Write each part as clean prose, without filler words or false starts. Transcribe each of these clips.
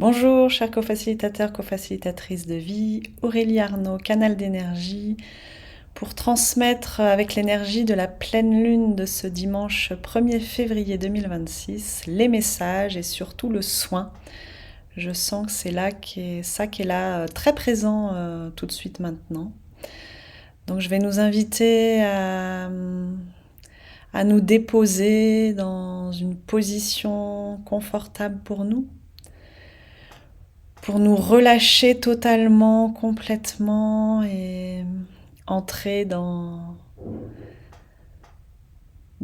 Bonjour, chers co-facilitateurs, co-facilitatrices de vie, Aurélie Arnaud, canal d'énergie, pour transmettre avec l'énergie de la pleine lune de ce dimanche 1er février 2026 les messages et surtout le soin. Je sens que c'est ça qui est là, très présent tout de suite maintenant. Donc je vais nous inviter à nous déposer dans une position confortable pour nous relâcher totalement, complètement et entrer dans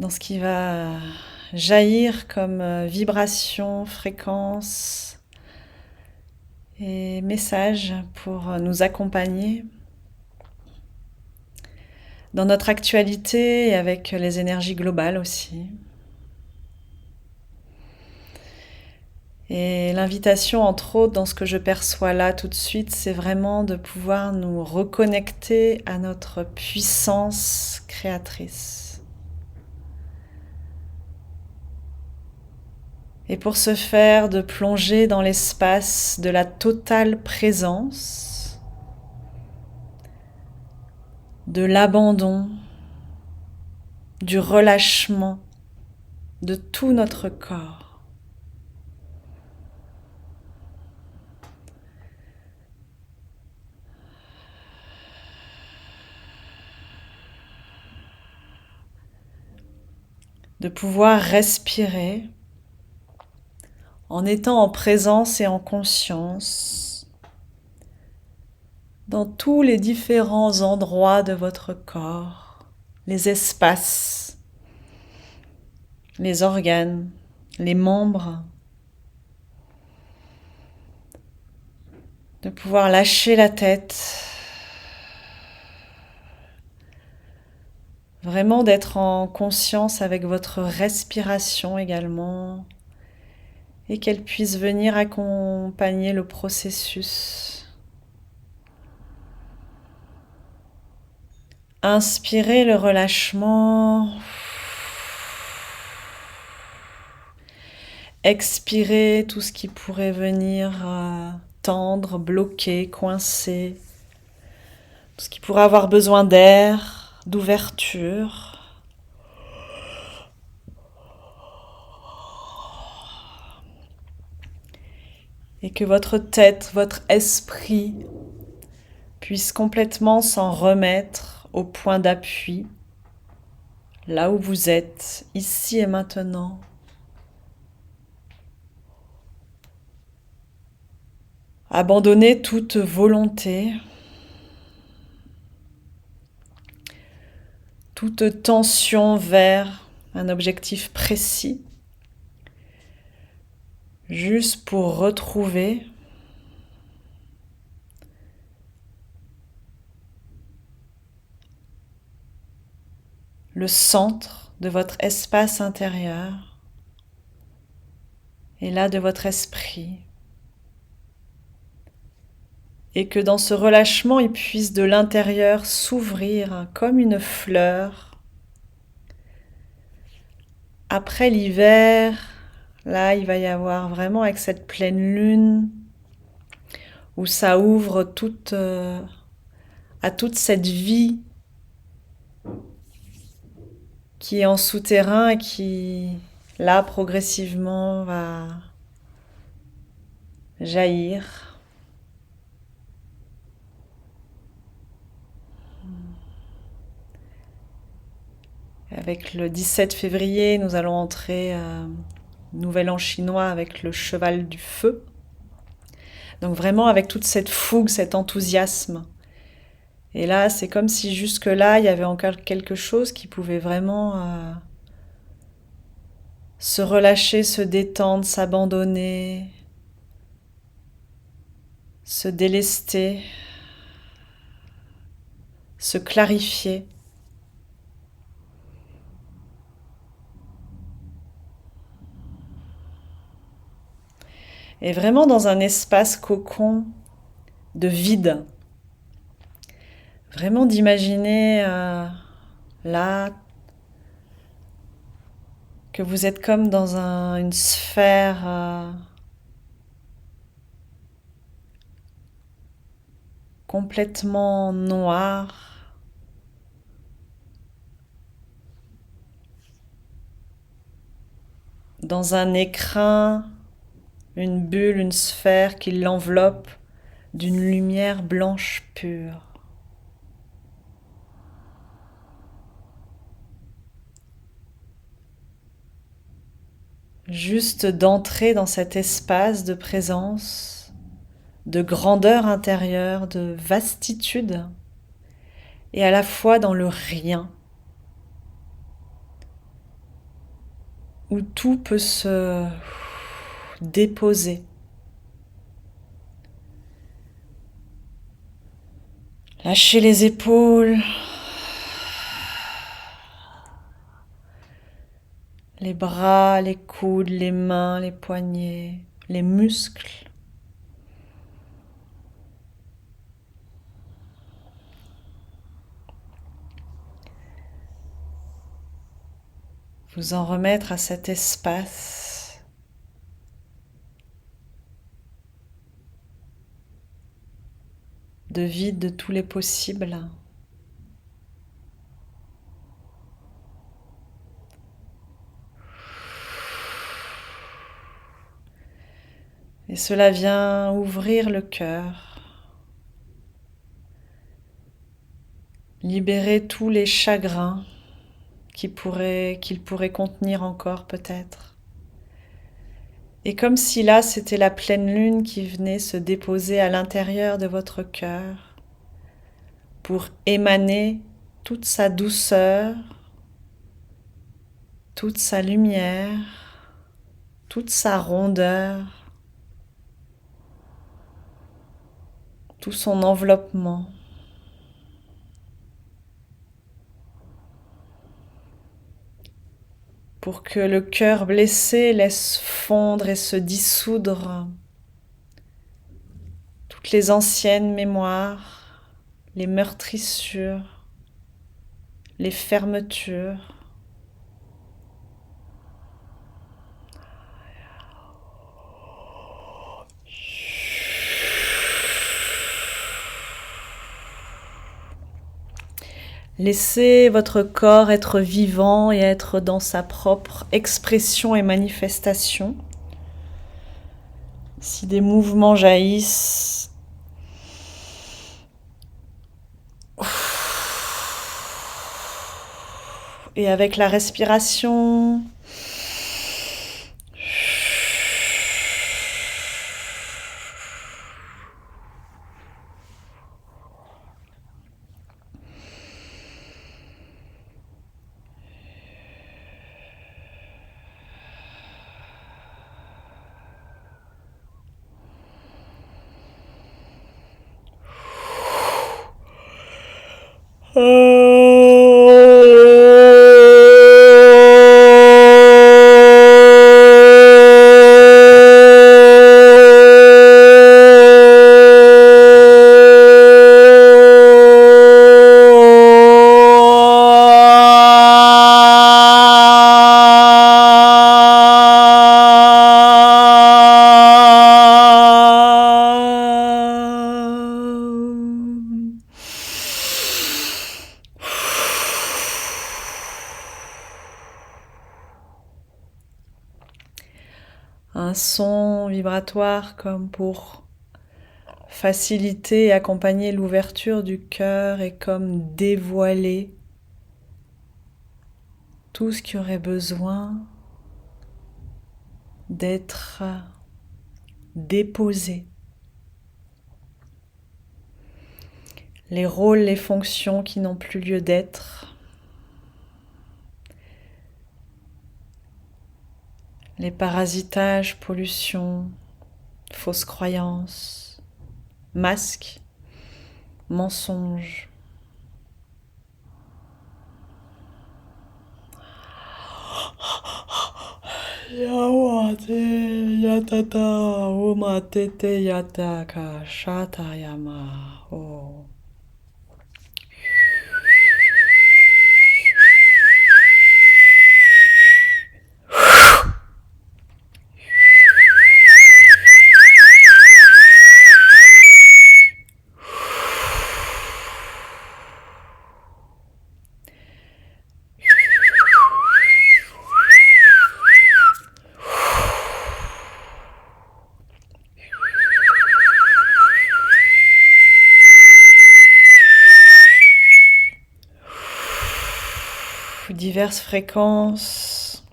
ce qui va jaillir comme vibration, fréquence et message pour nous accompagner dans notre actualité et avec les énergies globales aussi. Et l'invitation, entre autres, dans ce que je perçois là tout de suite, c'est vraiment de pouvoir nous reconnecter à notre puissance créatrice. Et pour ce faire, de plonger dans l'espace de la totale présence, de l'abandon, du relâchement de tout notre corps. De pouvoir respirer en étant en présence et en conscience dans tous les différents endroits de votre corps, les espaces, les organes, les membres, de pouvoir lâcher la tête, vraiment d'être en conscience avec votre respiration également, et qu'elle puisse venir accompagner le processus. Inspirez le relâchement. Expirez tout ce qui pourrait venir tendre, bloquer, coincer. Tout ce qui pourrait avoir besoin d'air, d'ouverture. Et que votre tête, votre esprit puisse complètement s'en remettre au point d'appui, là où vous êtes, ici et maintenant. Abandonnez toute volonté, toute tension vers un objectif précis, juste pour retrouver le centre de votre espace intérieur et là de votre esprit. Et que dans ce relâchement, il puisse de l'intérieur s'ouvrir comme une fleur. Après l'hiver, là, il va y avoir vraiment avec cette pleine lune où ça ouvre à toute cette vie qui est en souterrain et qui, là, progressivement va jaillir. Avec le 17 février, nous allons entrer Nouvel An chinois avec le cheval du feu. Donc vraiment avec toute cette fougue, cet enthousiasme. Et là, c'est comme si jusque-là, il y avait encore quelque chose qui pouvait vraiment se relâcher, se détendre, s'abandonner, se délester, se clarifier. Et vraiment dans un espace cocon de vide. Vraiment d'imaginer là que vous êtes comme dans une sphère complètement noir, dans un écrin, une bulle, une sphère qui l'enveloppe d'une lumière blanche pure. Juste d'entrer dans cet espace de présence, de grandeur intérieure, de vastitude, et à la fois dans le rien, où tout peut se déposer. Lâchez les épaules, les bras, les coudes, les mains, les poignets, les muscles. Vous en remettre à cet espace de vide de tous les possibles. Et cela vient ouvrir le cœur, libérer tous les chagrins qu'il pourrait contenir encore peut-être. Et comme si là c'était la pleine lune qui venait se déposer à l'intérieur de votre cœur pour émaner toute sa douceur, toute sa lumière, toute sa rondeur, tout son enveloppement. Pour que le cœur blessé laisse fondre et se dissoudre toutes les anciennes mémoires, les meurtrissures, les fermetures. Laissez votre corps être vivant et être dans sa propre expression et manifestation. Si des mouvements jaillissent, et avec la respiration, un son vibratoire comme pour faciliter et accompagner l'ouverture du cœur et comme dévoiler tout ce qui aurait besoin d'être déposé. Les rôles, les fonctions qui n'ont plus lieu d'être. Les parasitages, pollutions, fausses croyances, masques, mensonges. Yawate yatata umatete yataka shatayama o. diverses fréquences,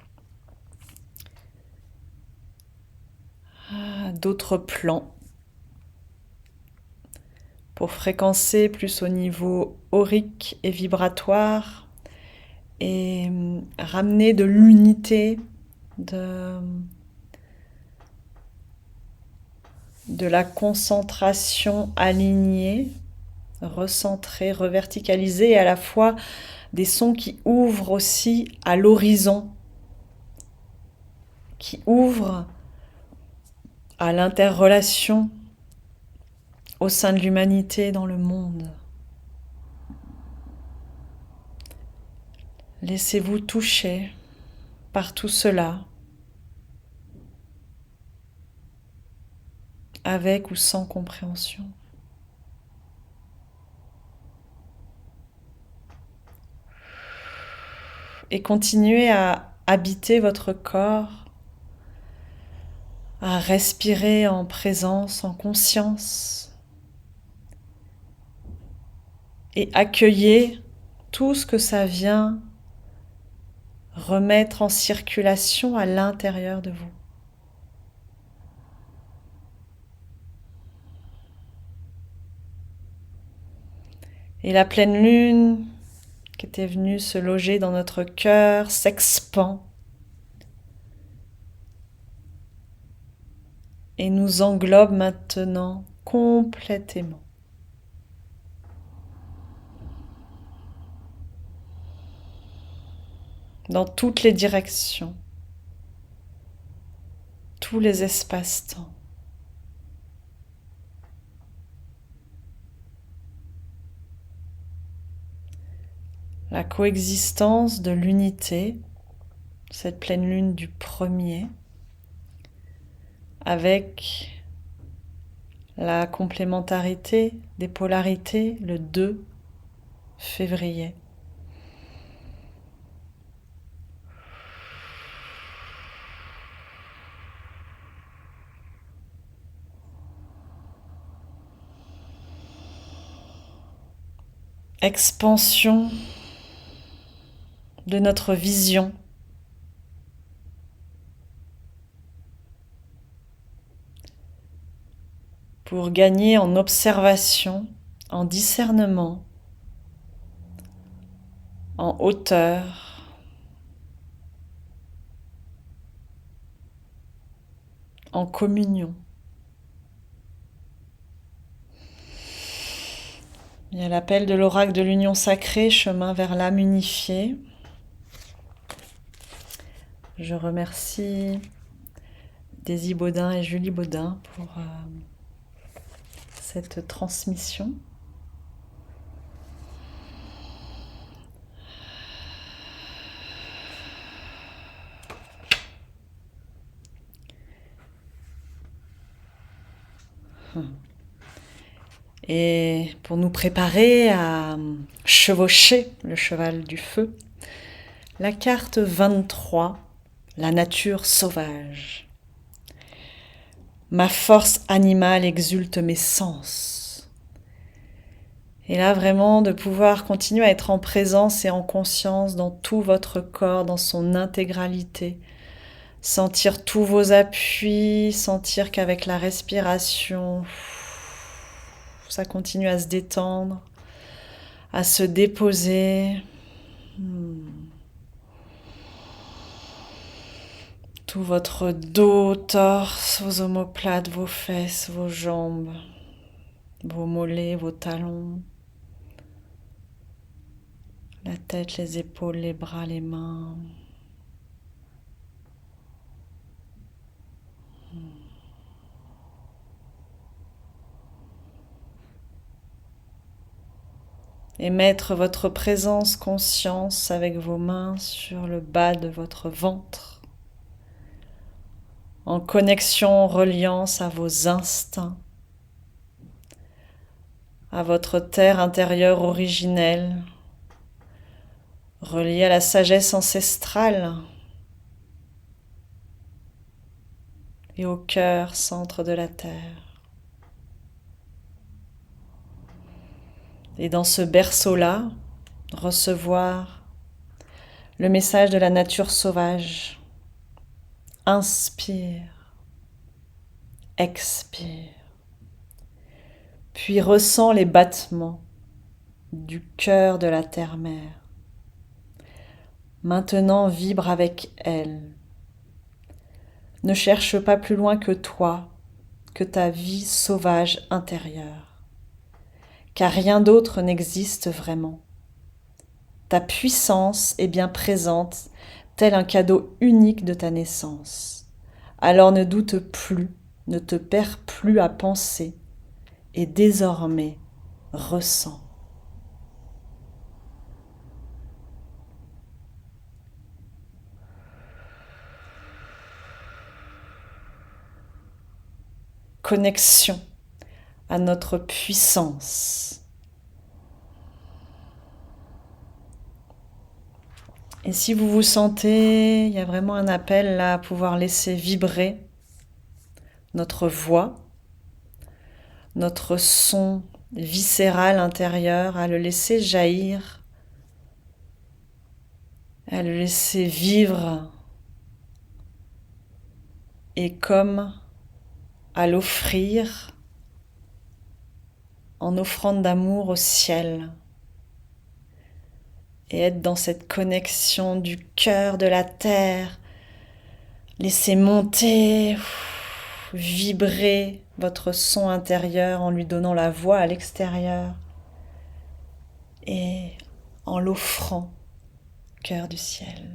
d'autres plans, pour fréquencer plus au niveau aurique et vibratoire et ramener de l'unité, de la concentration alignée, recentrée, reverticalisée, et à la fois des sons qui ouvrent aussi à l'horizon, qui ouvrent à l'interrelation au sein de l'humanité dans le monde. Laissez-vous toucher par tout cela, avec ou sans compréhension. Et continuez à habiter votre corps, à respirer en présence, en conscience, et accueillez tout ce que ça vient remettre en circulation à l'intérieur de vous. Et la pleine lune qui était venue se loger dans notre cœur s'expand et nous englobe maintenant complètement. Dans toutes les directions, tous les espaces-temps. La coexistence de l'unité, cette pleine lune du 1er, avec la complémentarité des polarités, le 2 février. Expansion de notre vision, pour gagner en observation, en discernement, en hauteur, en communion. Il y a l'appel de l'oracle de l'union sacrée, chemin vers l'âme unifiée. Je remercie Daisy Baudin et Julie Baudin pour cette transmission. Et pour nous préparer à chevaucher le cheval du feu, la carte 23, la nature sauvage. Ma force animale exulte mes sens. Et là, vraiment, de pouvoir continuer à être en présence et en conscience dans tout votre corps, dans son intégralité. Sentir tous vos appuis, sentir qu'avec la respiration, ça continue à se détendre, à se déposer. Tout votre dos, torse, vos omoplates, vos fesses, vos jambes, vos mollets, vos talons, la tête, les épaules, les bras, les mains. Et mettre votre présence conscience avec vos mains sur le bas de votre ventre, en connexion, reliance à vos instincts, à votre terre intérieure originelle, reliée à la sagesse ancestrale et au cœur, centre de la terre. Et dans ce berceau-là, recevoir le message de la nature sauvage. Inspire, expire, puis ressens les battements du cœur de la terre-mère. Maintenant, vibre avec elle. Ne cherche pas plus loin que toi, que ta vie sauvage intérieure, car rien d'autre n'existe vraiment. Ta puissance est bien présente, tel un cadeau unique de ta naissance. Alors ne doute plus, ne te perds plus à penser, et désormais ressens. Connexion à notre puissance. Et si vous vous sentez, il y a vraiment un appel là à pouvoir laisser vibrer notre voix, notre son viscéral intérieur, à le laisser jaillir, à le laisser vivre et comme à l'offrir en offrande d'amour au ciel. Et être dans cette connexion du cœur de la terre. Laissez monter, vibrer votre son intérieur en lui donnant la voix à l'extérieur et en l'offrant, cœur du ciel.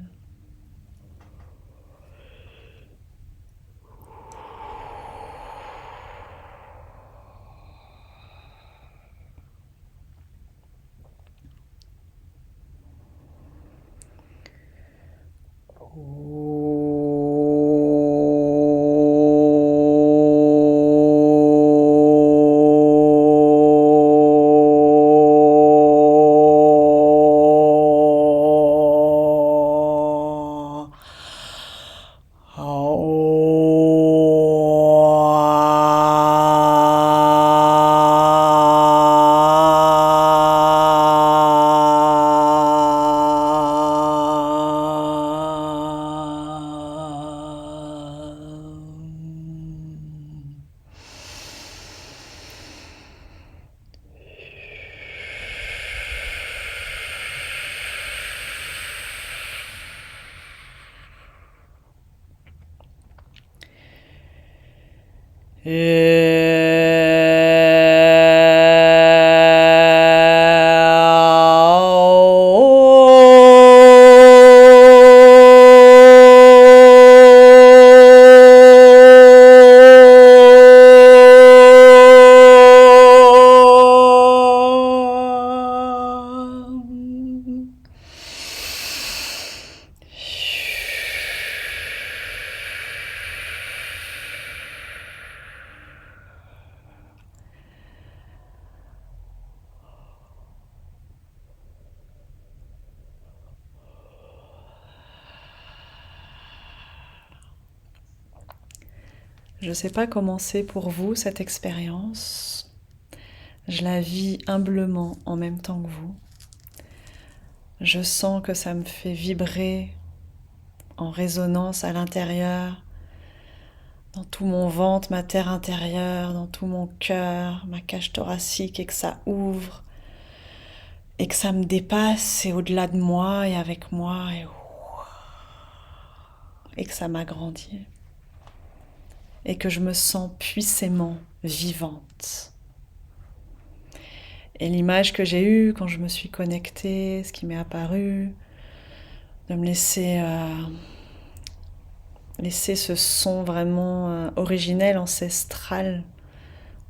Je ne sais pas comment c'est pour vous cette expérience. Je la vis humblement en même temps que vous. Je sens que ça me fait vibrer en résonance à l'intérieur, dans tout mon ventre, ma terre intérieure, dans tout mon cœur, ma cage thoracique, et que ça ouvre, et que ça me dépasse, et au-delà de moi, et avec moi, et que ça m'agrandit. Et que je me sens puissamment vivante. Et l'image que j'ai eue quand je me suis connectée, ce qui m'est apparu, de me laisser ce son vraiment originel, ancestral,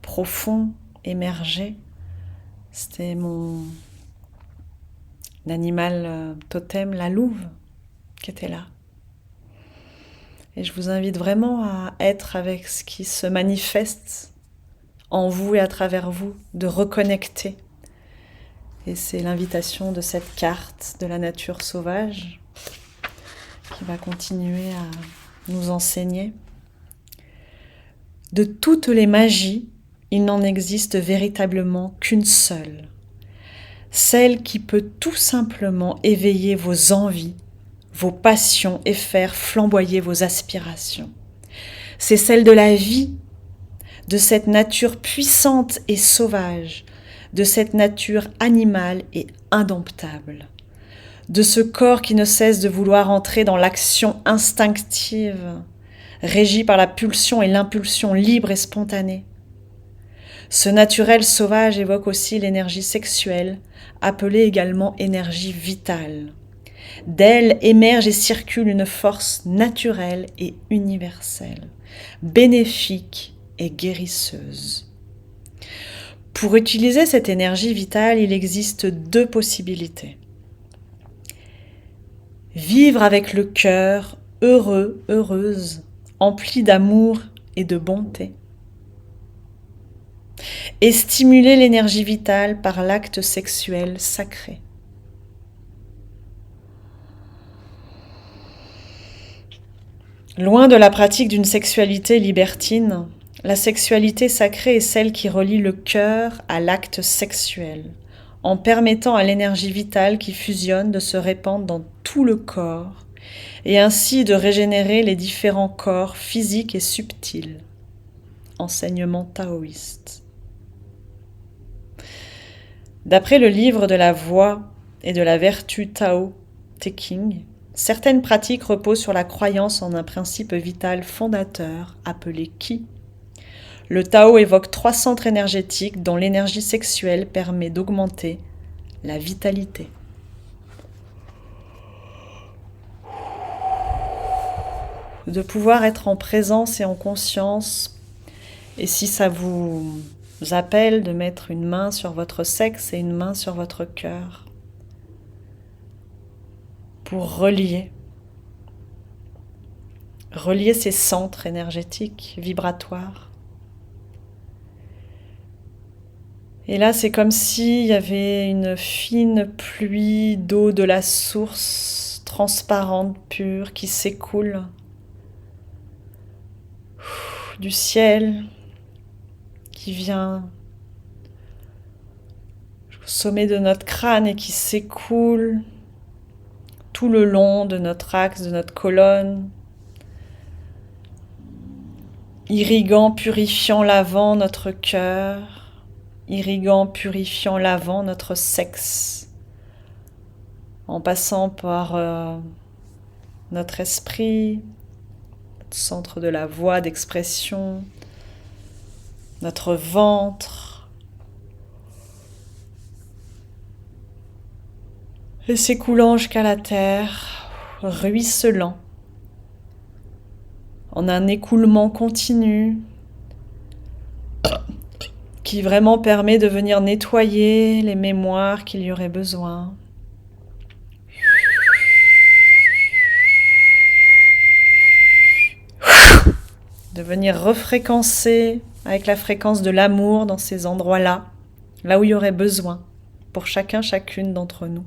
profond, émerger. C'était mon animal totem, la louve, qui était là. Et je vous invite vraiment à être avec ce qui se manifeste en vous et à travers vous, de reconnecter. Et c'est l'invitation de cette carte de la nature sauvage qui va continuer à nous enseigner. De toutes les magies, il n'en existe véritablement qu'une seule, celle qui peut tout simplement éveiller vos envies vos passions et faire flamboyer vos aspirations. C'est celle de la vie, de cette nature puissante et sauvage, de cette nature animale et indomptable, de ce corps qui ne cesse de vouloir entrer dans l'action instinctive, régie par la pulsion et l'impulsion libre et spontanée. Ce naturel sauvage évoque aussi l'énergie sexuelle, appelée également énergie vitale. D'elle émerge et circule une force naturelle et universelle, bénéfique et guérisseuse. Pour utiliser cette énergie vitale, il existe deux possibilités. Vivre avec le cœur heureux, heureuse, empli d'amour et de bonté. Et stimuler l'énergie vitale par l'acte sexuel sacré. Loin de la pratique d'une sexualité libertine, la sexualité sacrée est celle qui relie le cœur à l'acte sexuel, en permettant à l'énergie vitale qui fusionne de se répandre dans tout le corps et ainsi de régénérer les différents corps physiques et subtils. Enseignement taoïste. D'après le livre de la voie et de la vertu Tao Te Ching, certaines pratiques reposent sur la croyance en un principe vital fondateur appelé Qi. Le Tao évoque 3 centres énergétiques dont l'énergie sexuelle permet d'augmenter la vitalité. De pouvoir être en présence et en conscience, et si ça vous appelle de mettre une main sur votre sexe et une main sur votre cœur, pour relier ces centres énergétiques, vibratoires. Et là, c'est comme s'il y avait une fine pluie d'eau de la source, transparente, pure, qui s'écoule du ciel, qui vient au sommet de notre crâne et qui s'écoule tout le long de notre axe, de notre colonne, irriguant, purifiant, lavant notre cœur, irriguant, purifiant, lavant notre sexe, en passant par notre esprit, notre centre de la voie d'expression, notre ventre, et s'écoulant jusqu'à la terre, ruisselant, en un écoulement continu qui vraiment permet de venir nettoyer les mémoires qu'il y aurait besoin. De venir refréquencer avec la fréquence de l'amour dans ces endroits-là, là où il y aurait besoin, pour chacun, chacune d'entre nous.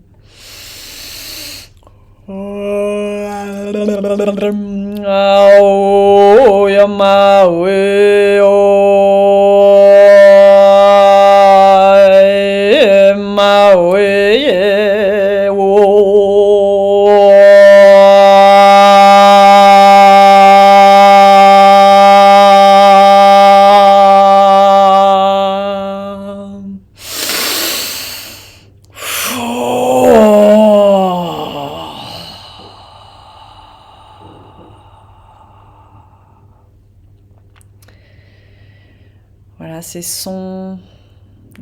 Voilà, ces sons,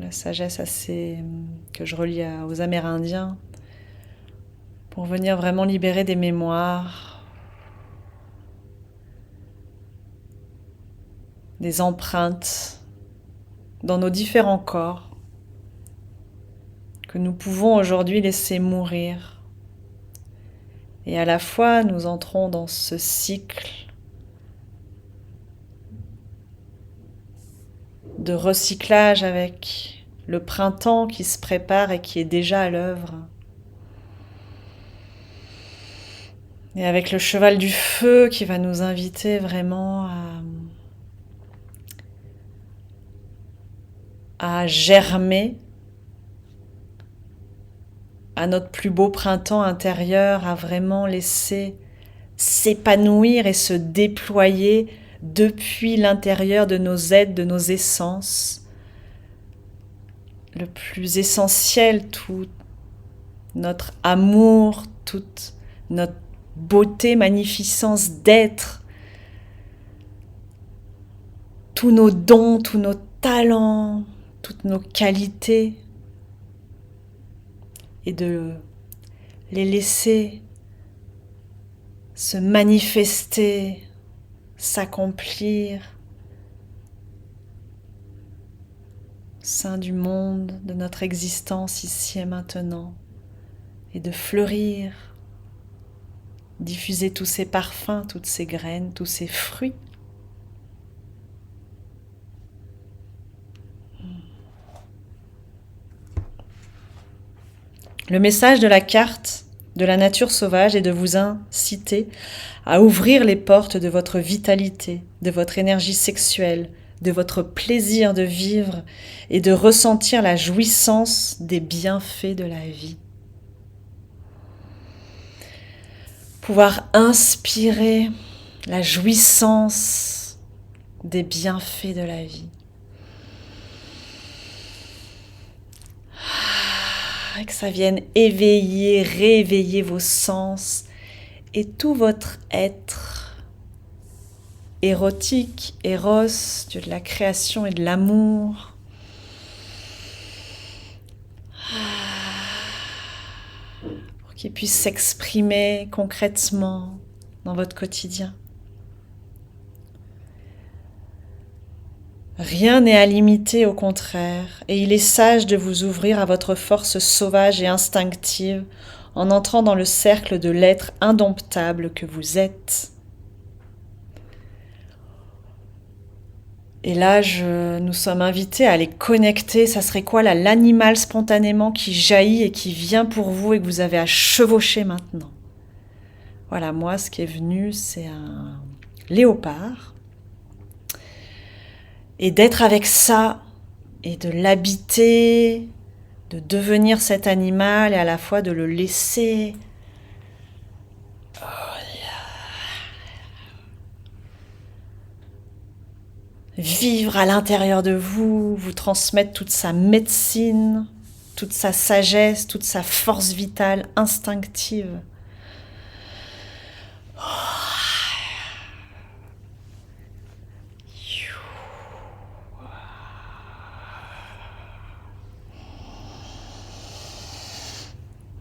la sagesse assez que je relie aux Amérindiens, pour venir vraiment libérer des mémoires, des empreintes dans nos différents corps que nous pouvons aujourd'hui laisser mourir. Et à la fois, nous entrons dans ce cycle de recyclage avec le printemps qui se prépare et qui est déjà à l'œuvre. Et avec le cheval du feu qui va nous inviter vraiment à germer à notre plus beau printemps intérieur, à vraiment laisser s'épanouir et se déployer depuis l'intérieur de nos êtres, de nos essences. Le plus essentiel, tout notre amour, toute notre beauté, magnificence d'être, tous nos dons, tous nos talents, toutes nos qualités, et de les laisser se manifester, s'accomplir au sein du monde, de notre existence ici et maintenant, et de fleurir, diffuser tous ces parfums, toutes ces graines, tous ces fruits. Le message de la carte de la nature sauvage est de vous inciter à ouvrir les portes de votre vitalité, de votre énergie sexuelle, de votre plaisir de vivre et de ressentir la jouissance des bienfaits de la vie. Pouvoir inspirer la jouissance des bienfaits de la vie. Et que ça vienne éveiller, réveiller vos sens et tout votre être érotique, éros, Dieu de la création et de l'amour. Pour qu'il puisse s'exprimer concrètement dans votre quotidien. Rien n'est à limiter, au contraire, et il est sage de vous ouvrir à votre force sauvage et instinctive en entrant dans le cercle de l'être indomptable que vous êtes. Et là, nous sommes invités à les connecter. Ça serait quoi là, l'animal spontanément qui jaillit et qui vient pour vous et que vous avez à chevaucher maintenant? Voilà, moi, ce qui est venu, c'est un léopard. Et d'être avec ça, et de l'habiter, de devenir cet animal et à la fois de le laisser vivre à l'intérieur de vous, vous transmettre toute sa médecine, toute sa sagesse, toute sa force vitale instinctive.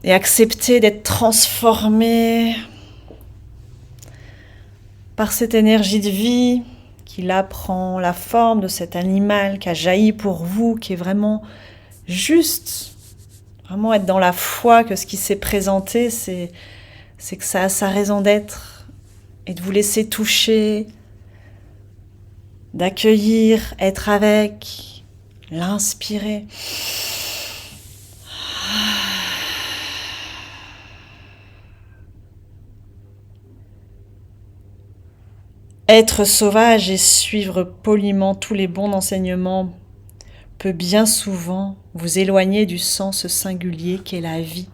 Et accepter d'être transformé par cette énergie de vie qui là prend la forme de cet animal qui a jailli pour vous, qui est vraiment juste, vraiment être dans la foi que ce qui s'est présenté, c'est que ça a sa raison d'être, et de vous laisser toucher, d'accueillir, être avec, l'inspirer. Être sauvage et suivre poliment tous les bons enseignements peut bien souvent vous éloigner du sens singulier qu'est la vie.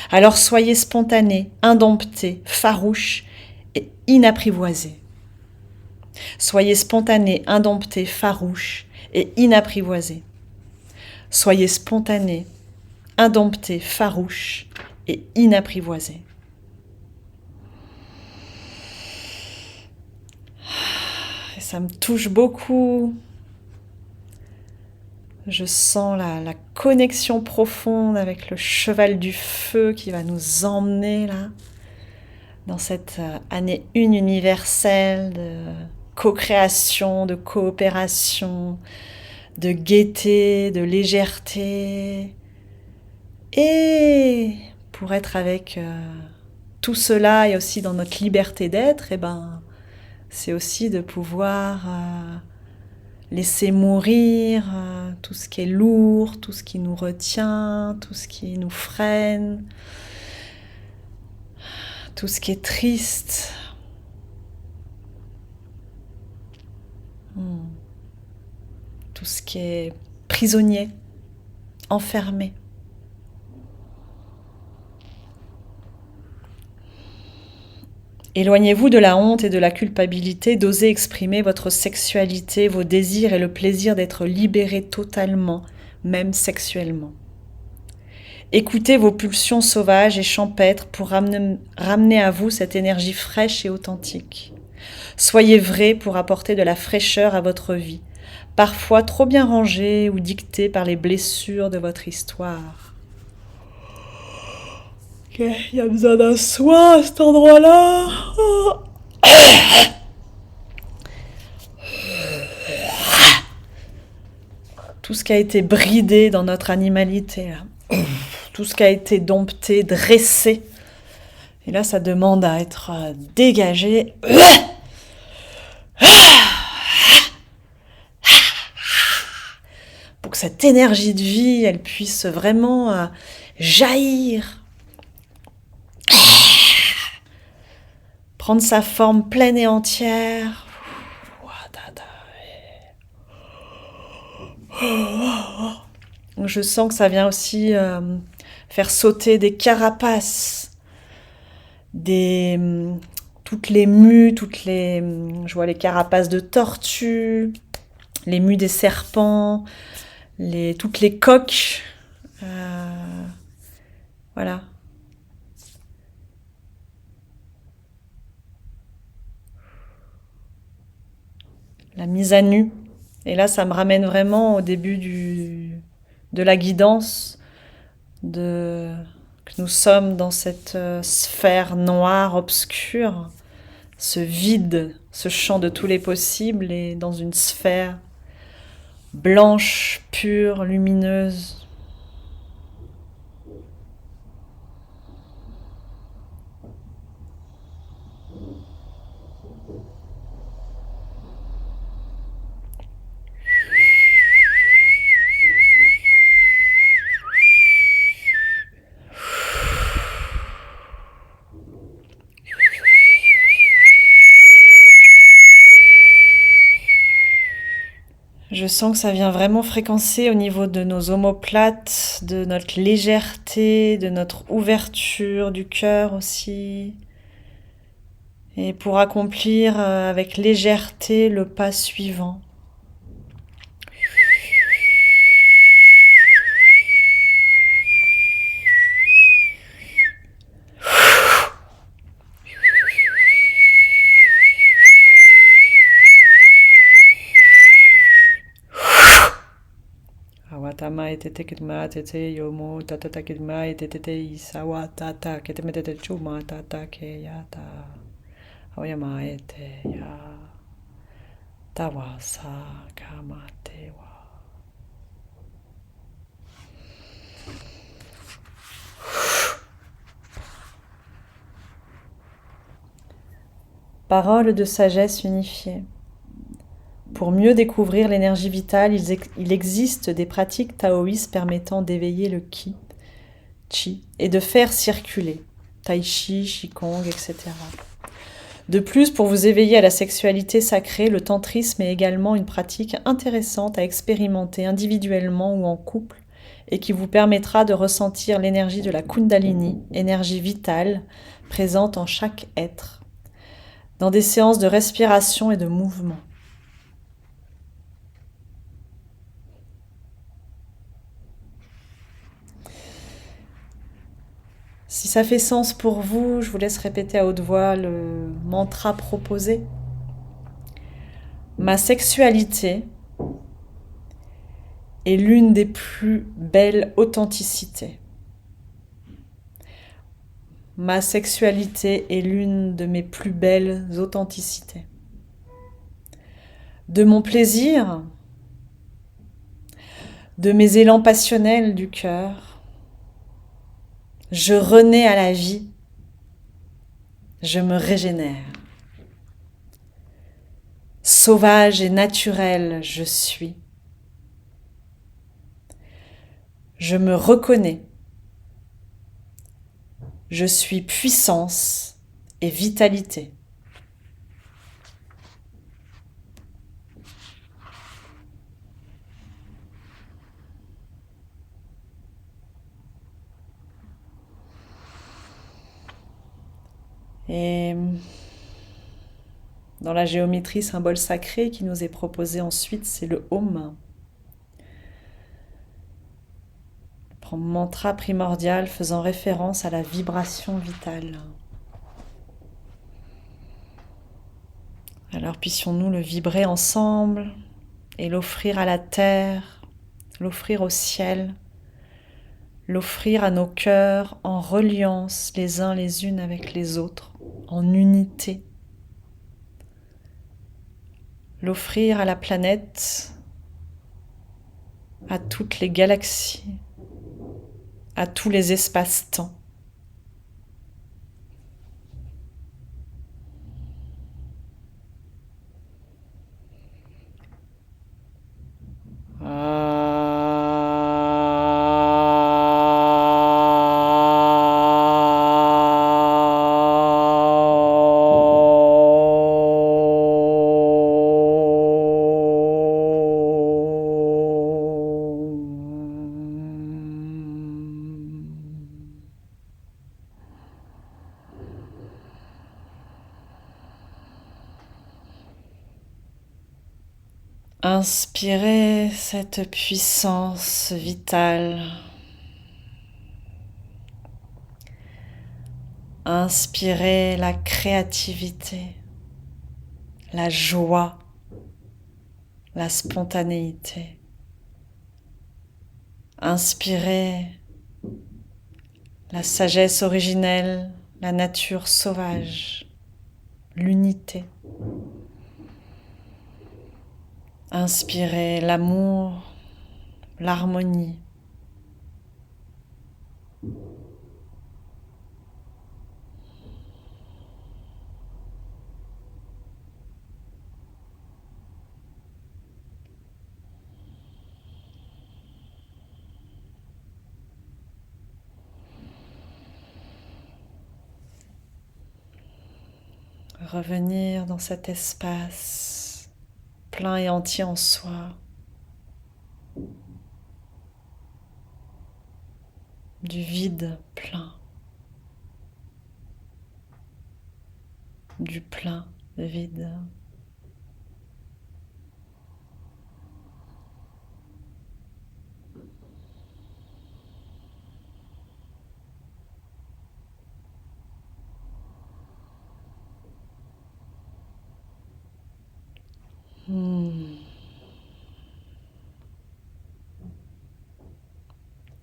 Alors soyez spontané, indompté, farouche et inapprivoisé. Soyez spontané, indompté, farouche et inapprivoisé. Soyez spontané, indompté, farouche et inapprivoisé. Et ça me touche beaucoup. Je sens la connexion profonde avec le cheval du feu qui va nous emmener là dans cette année 1 universelle de co-création, de coopération, de gaieté, de légèreté. Et pour être avec tout cela et aussi dans notre liberté d'être, c'est aussi de pouvoir laisser mourir tout ce qui est lourd, tout ce qui nous retient, tout ce qui nous freine, tout ce qui est triste. Tout ce qui est prisonnier, enfermé. Éloignez-vous de la honte et de la culpabilité d'oser exprimer votre sexualité, vos désirs et le plaisir d'être libéré totalement, même sexuellement. Écoutez vos pulsions sauvages et champêtres pour ramener à vous cette énergie fraîche et authentique. Soyez vrai pour apporter de la fraîcheur à votre vie, parfois trop bien rangée ou dictée par les blessures de votre histoire. Ok, il y a besoin d'un soin à cet endroit-là. Tout ce qui a été bridé dans notre animalité, là. Tout ce qui a été dompté, dressé. Et là, ça demande à être dégagé. Pour que cette énergie de vie, elle puisse vraiment jaillir. Prendre sa forme pleine et entière. Je sens que ça vient aussi faire sauter des carapaces, toutes les mues, je vois les carapaces de tortues, les mues des serpents, toutes les coques. Voilà. La mise à nu. Et là, ça me ramène vraiment au début de la guidance, que nous sommes dans cette sphère noire, obscure, ce vide, ce champ de tous les possibles, et dans une sphère blanche, pure, lumineuse. Je sens que ça vient vraiment fréquencer au niveau de nos omoplates, de notre légèreté, de notre ouverture du cœur aussi. Et pour accomplir avec légèreté le pas suivant. Awatama etete kitma tete yomo tatata kitma etete isawa tata ketemetete chuma tata keyata. Aoyama ete ya tawasa kamatewa. Parole de sagesse unifiée. Pour mieux découvrir l'énergie vitale, il existe des pratiques taoïstes permettant d'éveiller le qi, et de faire circuler, tai chi, qigong, etc. De plus, pour vous éveiller à la sexualité sacrée, le tantrisme est également une pratique intéressante à expérimenter individuellement ou en couple, et qui vous permettra de ressentir l'énergie de la Kundalini, énergie vitale, présente en chaque être, dans des séances de respiration et de mouvement. Si ça fait sens pour vous, je vous laisse répéter à haute voix le mantra proposé. Ma sexualité est l'une des plus belles authenticités. Ma sexualité est l'une de mes plus belles authenticités. De mon plaisir, de mes élans passionnels du cœur, je renais à la vie, je me régénère. Sauvage et naturel je suis. Je me reconnais. Je suis puissance et vitalité. Et Dans la géométrie, symbole sacré qui nous est proposé ensuite, c'est le Om. Mantra primordial faisant référence à la vibration vitale. Alors puissions-nous le vibrer ensemble et l'offrir à la terre, l'offrir au ciel, l'offrir à nos cœurs en reliance les uns les unes avec les autres, en unité. L'offrir à la planète, à toutes les galaxies, à tous les espaces-temps. Inspirez cette puissance vitale. Inspirez la créativité, la joie, la spontanéité. Inspirez la sagesse originelle, la nature sauvage, l'unité. Inspirez l'amour, l'harmonie. Revenir dans cet espace plein et entier en soi, du vide plein, du plein de vide.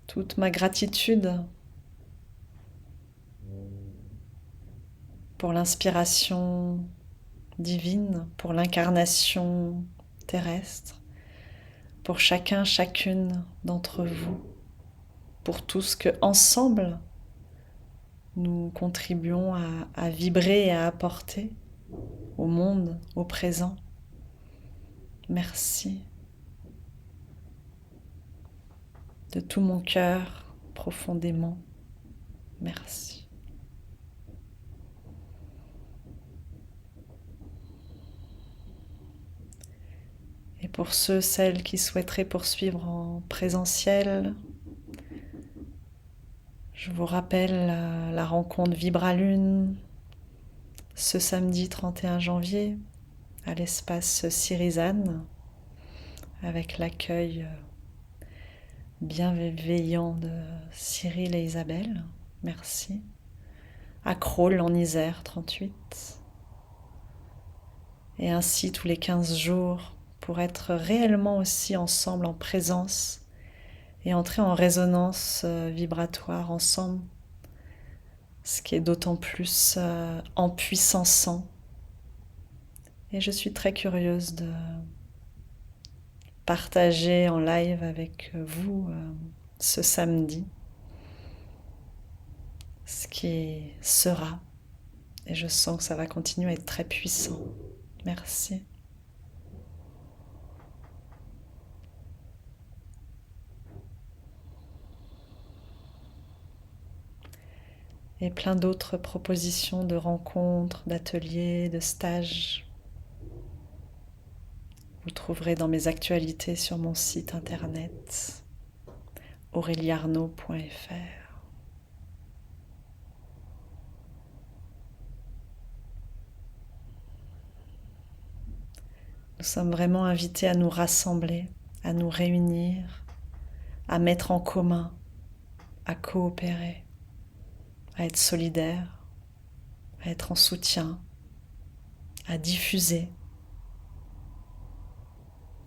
Toute ma gratitude pour l'inspiration divine, pour l'incarnation terrestre, pour chacun, chacune d'entre vous, pour tout ce que ensemble nous contribuons à vibrer et à apporter au monde, au présent. Merci. De tout mon cœur, profondément, merci. Et pour ceux, celles qui souhaiteraient poursuivre en présentiel, je vous rappelle la rencontre Vibralune ce samedi 31 janvier à l'espace Cirizane avec l'accueil bienveillant de Cyril et Isabelle. Merci. À Crolles en Isère 38. Et ainsi tous les 15 jours pour être réellement aussi ensemble en présence et entrer en résonance vibratoire ensemble, ce qui est d'autant plus empuissançant. Et je suis très curieuse de partager en live avec vous ce samedi ce qui sera. Et je sens que ça va continuer à être très puissant. Merci. Et plein d'autres propositions de rencontres, d'ateliers, de stages. Vous trouverez dans mes actualités sur mon site internet aureliarnaud.fr. Nous sommes vraiment invités à nous rassembler, à nous réunir, à mettre en commun, à coopérer, à être solidaires, à être en soutien, à diffuser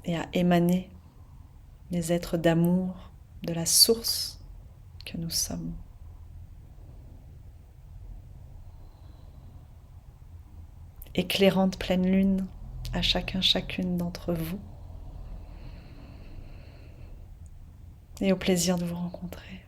et à émaner les êtres d'amour de la source que nous sommes. Éclairante pleine lune à chacun, chacune d'entre vous. Et au plaisir de vous rencontrer.